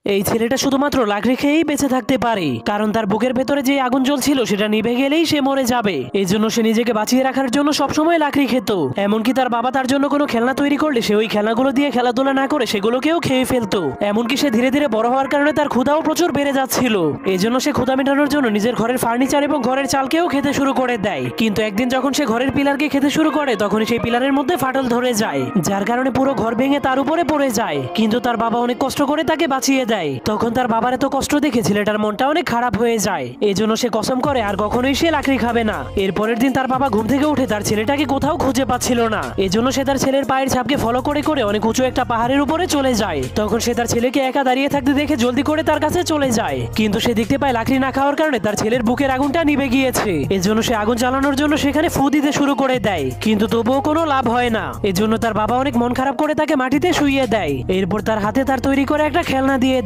এই ছেলেটা শুধুমাত্র লাকড়ি খেয়েই বেঁচে থাকতে পারে, কারণ তার বুকের ভেতরে যে আগুন জ্বলছিল সেটা নিভে গেলেই সে মরে যাবে। এই জন্য সে নিজেকে বাঁচিয়ে রাখার জন্য সবসময় লাকড়ি খেত। এমনকি তার বাবা তার জন্য কোনো খেলনা তৈরি করলে সে ওই খেলনাগুলো দিয়ে খেলাধুলা না করে সেগুলোকেও খেয়ে ফেলতো। এমনকি সে ধীরে ধীরে বড় হওয়ার কারণে তার ক্ষুধাও প্রচুর বেড়ে যাচ্ছিল। এই জন্য সে ক্ষুধা মেটানোর জন্য নিজের ঘরের ফার্নিচার এবং ঘরের চালকেও খেতে শুরু করে দেয়। কিন্তু একদিন যখন সে ঘরের পিলারকে খেতে শুরু করে তখন সেই পিলারের মধ্যে ফাটল ধরে যায়, যার কারণে পুরো ঘর ভেঙে তার উপরে পড়ে যায়। কিন্তু তার বাবা অনেক কষ্ট করে তাকে বাঁচিয়ে দেয়। তখন তার বাবার এত কষ্ট দেখে ছেলেটার মনটা অনেক খারাপ হয়ে যায়। এই জন্য সে কসম করে আর কখনোই সে লাকড়ি খাবে না। এরপরের দিন তার বাবা ঘুম থেকে উঠে তার ছেলেটাকে কোথাও খুঁজে পাচ্ছিল না। এজন্য সে তার ছেলের পায়ের ছাপকে ফলো করে করে অনেক উঁচু একটা পাহাড়ের উপরে চলে যায়। তখন সে তার ছেলেকে একা দাঁড়িয়ে থাকতে দেখে জলদি করে তার কাছে চলে যায়। কিন্তু সে দেখতে পায় লাকড়ি না খাওয়ার কারণে তার ছেলের বুকের আগুনটা নিভে গিয়েছে। এজন্য সে আগুন জ্বালানোর জন্য সেখানে ফু দিতে শুরু করে দেয়, কিন্তু তবুও কোনো লাভ হয় না। এজন্য তার বাবা অনেক মন খারাপ করে তাকে মাটিতে শুইয়ে দেয়। এরপর তার হাতে তার তৈরি করে একটা খেলনা দিয়ে